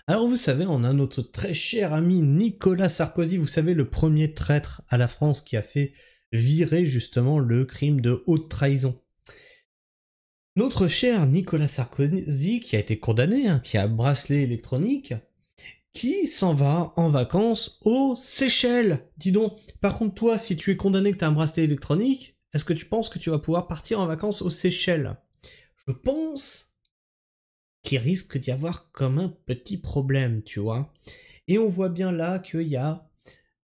Alors vous savez, on a notre très cher ami Nicolas Sarkozy, vous savez, le premier traître à la France qui a fait virer justement le crime de haute trahison. Notre cher Nicolas Sarkozy, qui a été condamné, qui a bracelet électronique, qui s'en va en vacances aux Seychelles. Dis donc, par contre toi, si tu es condamné que tu as un bracelet électronique, est-ce que tu penses que tu vas pouvoir partir en vacances aux Seychelles? Je pense qu'il risque d'y avoir comme un petit problème, tu vois. Et on voit bien là qu'il y a,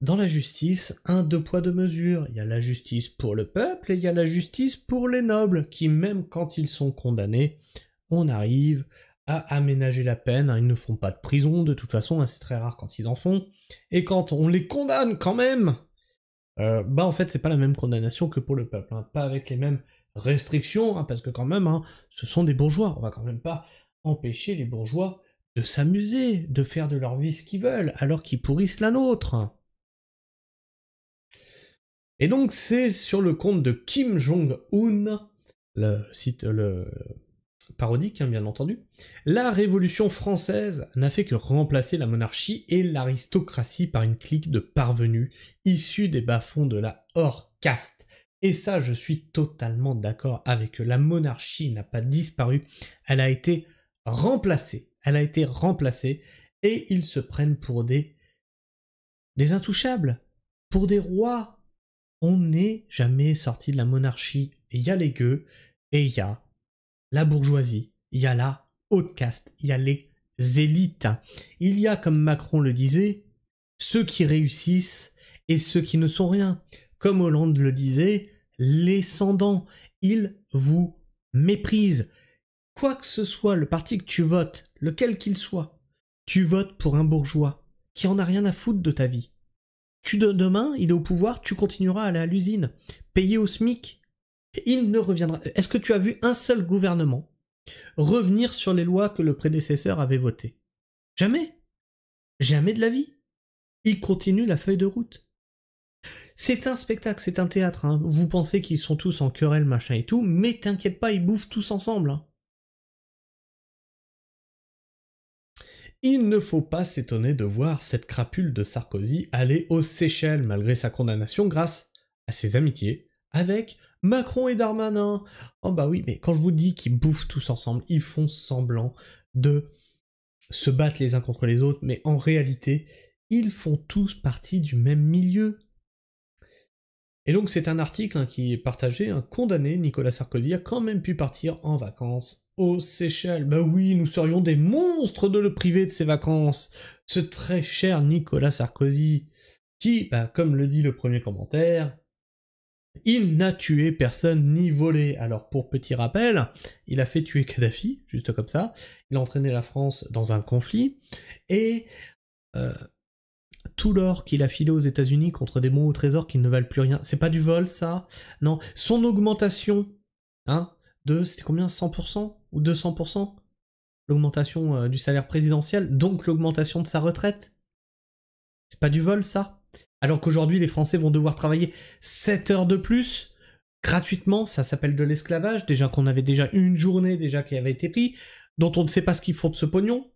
dans la justice, un deux poids deux mesures. Il y a la justice pour le peuple et il y a la justice pour les nobles, qui même quand ils sont condamnés, on arrive à aménager la peine. Ils ne font pas de prison, de toute façon, c'est très rare quand ils en font. Et quand on les condamne quand même, en fait c'est pas la même condamnation que pour le peuple, pas avec les mêmes restrictions, parce que quand même, ce sont des bourgeois, on va quand même pas empêcher les bourgeois de s'amuser, de faire de leur vie ce qu'ils veulent, alors qu'ils pourrissent la nôtre. Et donc c'est sur le compte de Kim Jong-un, le site, le parodique, bien entendu, la Révolution française n'a fait que remplacer la monarchie et l'aristocratie par une clique de parvenus issus des bas-fonds de la hors-caste. Et ça, je suis totalement d'accord avec eux. La monarchie n'a pas disparu, elle a été remplacée. Elle a été remplacée, et ils se prennent pour des intouchables, pour des rois. On n'est jamais sorti de la monarchie. Il y a les gueux, et il y a la bourgeoisie, il y a la haute caste, il y a les élites. Il y a, comme Macron le disait, ceux qui réussissent et ceux qui ne sont rien. Comme Hollande le disait, les sans-dents, ils vous méprisent. Quoi que ce soit, le parti que tu votes, lequel qu'il soit, tu votes pour un bourgeois qui en a rien à foutre de ta vie. Demain, il est au pouvoir, tu continueras à aller à l'usine, payé au SMIC. Il ne reviendra. Est-ce que tu as vu un seul gouvernement revenir sur les lois que le prédécesseur avait votées? Jamais. Jamais de la vie. Il continue la feuille de route. C'est un spectacle, c'est un théâtre. Vous pensez qu'ils sont tous en querelle, machin et tout, mais t'inquiète pas, ils bouffent tous ensemble. Il ne faut pas s'étonner de voir cette crapule de Sarkozy aller aux Seychelles malgré sa condamnation grâce à ses amitiés avec Macron et Darmanin. Oh bah oui, mais quand je vous dis qu'ils bouffent tous ensemble, ils font semblant de se battre les uns contre les autres, mais en réalité, ils font tous partie du même milieu. Et donc c'est un article qui est partagé, condamné, Nicolas Sarkozy a quand même pu partir en vacances aux Seychelles. Bah oui, nous serions des monstres de le priver de ses vacances. Ce très cher Nicolas Sarkozy, qui, comme le dit le premier commentaire, il n'a tué personne ni volé. Alors pour petit rappel, il a fait tuer Kadhafi, juste comme ça, il a entraîné la France dans un conflit, et tout l'or qu'il a filé aux États-Unis contre des bons au trésor qui ne valent plus rien, c'est pas du vol ça? Non, son augmentation, c'était combien, 100% ou 200%? L'augmentation du salaire présidentiel, donc l'augmentation de sa retraite. C'est pas du vol ça? Alors qu'aujourd'hui les Français vont devoir travailler 7 heures de plus, gratuitement, ça s'appelle de l'esclavage, déjà qu'on avait déjà une journée déjà qui avait été prise, dont on ne sait pas ce qu'ils font de ce pognon.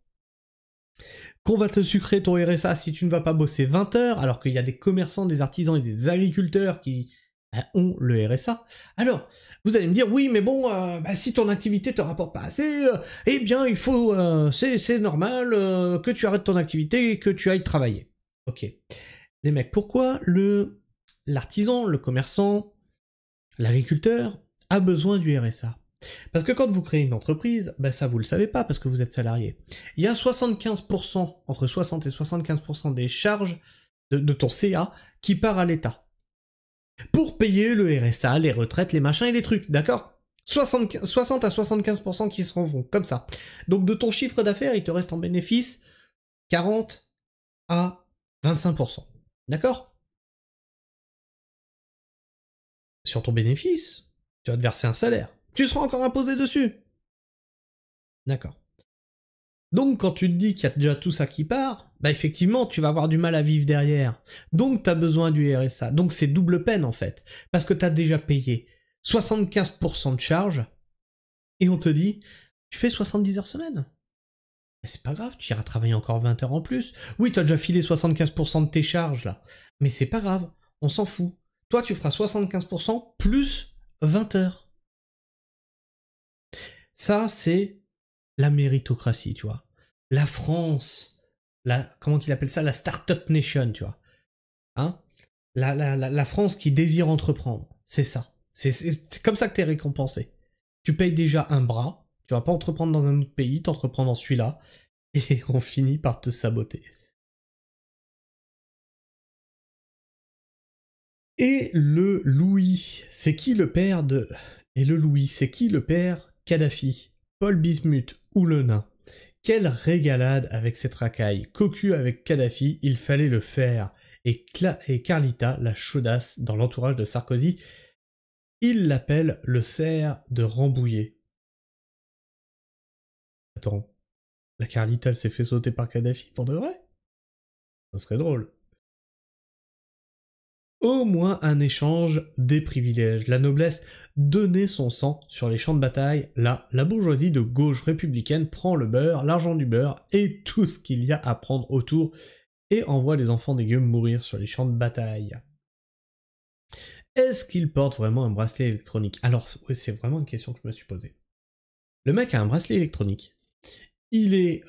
Qu'on va te sucrer ton RSA si tu ne vas pas bosser 20 heures, alors qu'il y a des commerçants, des artisans et des agriculteurs qui ont le RSA. Alors, vous allez me dire, oui, mais bon, si ton activité te rapporte pas assez, eh bien, il faut, c'est normal que tu arrêtes ton activité et que tu ailles travailler. Ok. Les mecs, pourquoi l'artisan, le commerçant, l'agriculteur a besoin du RSA? Parce que quand vous créez une entreprise, ça vous le savez pas parce que vous êtes salarié. Il y a 75%, entre 60 et 75% des charges de ton CA qui part à l'État. Pour payer le RSA, les retraites, les machins et les trucs, d'accord? 60 à 75% qui s'en vont, comme ça. Donc de ton chiffre d'affaires, il te reste en bénéfice 40 à 25%. D'accord? Sur ton bénéfice, tu vas te verser un salaire. Tu seras encore imposé dessus. D'accord. Donc quand tu te dis qu'il y a déjà tout ça qui part, effectivement tu vas avoir du mal à vivre derrière. Donc t'as besoin du RSA. Donc c'est double peine en fait. Parce que t'as déjà payé 75% de charges, et on te dit, tu fais 70 heures semaine. Mais c'est pas grave, tu iras travailler encore 20 heures en plus. Oui, t'as déjà filé 75% de tes charges, là. Mais c'est pas grave, on s'en fout. Toi, tu feras 75% plus 20 heures. Ça, c'est la méritocratie, tu vois. La France, comment qu'il appelle ça, la Startup Nation, tu vois. Hein, la France qui désire entreprendre, c'est ça. C'est comme ça que t'es récompensé. Tu payes déjà un bras, tu vas pas entreprendre dans un autre pays, t'entreprends dans celui-là, et on finit par te saboter. Et le Louis, c'est qui le père de... Et le Louis, c'est qui le père Kadhafi, Paul Bismuth ou le nain? Quelle régalade avec cette racaille. Cocu avec Kadhafi, il fallait le faire. Et Carlita, la chaudasse dans l'entourage de Sarkozy, il l'appelle le cerf de Rambouillet. Attends, la Carlita, elle s'est fait sauter par Kadhafi pour de vrai? Ça serait drôle. Au moins un échange des privilèges. La noblesse donnait son sang sur les champs de bataille. Là, la bourgeoisie de gauche républicaine prend le beurre, l'argent du beurre et tout ce qu'il y a à prendre autour et envoie les enfants des gueux mourir sur les champs de bataille. Est-ce qu'il porte vraiment un bracelet électronique? Alors, c'est vraiment une question que je me suis posée. Le mec a un bracelet électronique. Il est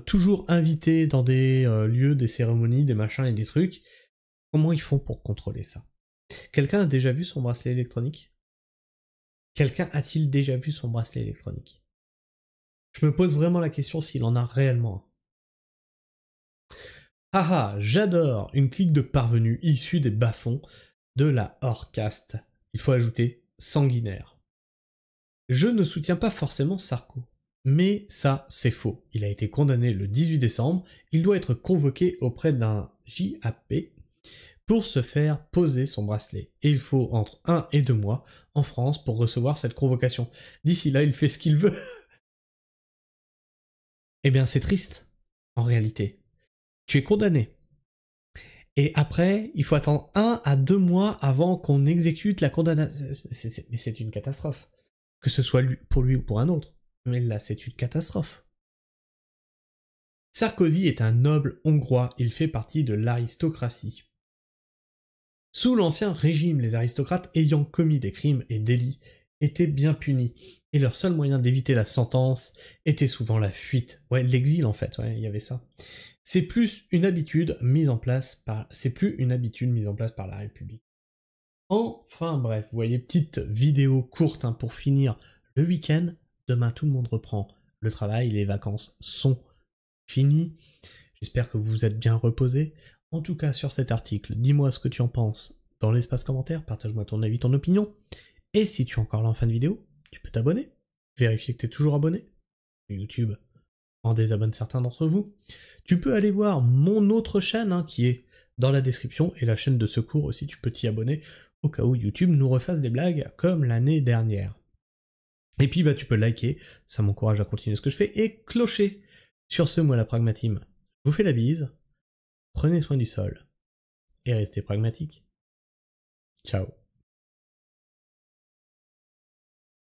toujours invité dans des lieux, des cérémonies, des machins et des trucs. Comment ils font pour contrôler ça? Quelqu'un a déjà vu son bracelet électronique? Quelqu'un a-t-il déjà vu son bracelet électronique? Je me pose vraiment la question s'il en a réellement un. Haha, j'adore une clique de parvenus issus des bas-fonds de la hors-caste. Il faut ajouter sanguinaire. Je ne soutiens pas forcément Sarko. Mais ça, c'est faux. Il a été condamné le 18 décembre, il doit être convoqué auprès d'un JAP pour se faire poser son bracelet. Et il faut entre 1 et 2 mois en France pour recevoir cette convocation. D'ici là, il fait ce qu'il veut. Eh bien, c'est triste, en réalité. Tu es condamné. Et après, il faut attendre 1 à 2 mois avant qu'on exécute la condamnation. Mais c'est une catastrophe. Que ce soit pour lui ou pour un autre. Mais là, c'est une catastrophe. Sarkozy est un noble hongrois, il fait partie de l'aristocratie. Sous l'Ancien Régime, les aristocrates ayant commis des crimes et délits étaient bien punis, et leur seul moyen d'éviter la sentence était souvent la fuite. Ouais, l'exil en fait, ouais, il y avait ça. C'est plus une habitude mise en place par la République. Enfin bref, vous voyez, petite vidéo courte hein, pour finir le week-end. Demain, tout le monde reprend le travail, les vacances sont finies. J'espère que vous vous êtes bien reposés. En tout cas, sur cet article, dis-moi ce que tu en penses dans l'espace commentaire, partage-moi ton avis, ton opinion. Et si tu es encore là en fin de vidéo, tu peux t'abonner, vérifier que tu es toujours abonné. YouTube en désabonne certains d'entre vous. Tu peux aller voir mon autre chaîne hein, qui est dans la description et la chaîne de secours aussi, tu peux t'y abonner au cas où YouTube nous refasse des blagues comme l'année dernière. Et puis bah tu peux liker, ça m'encourage à continuer ce que je fais, et clocher. Sur ce, moi la pragmatime, je vous fais la bise, prenez soin du sol, et restez pragmatique. Ciao.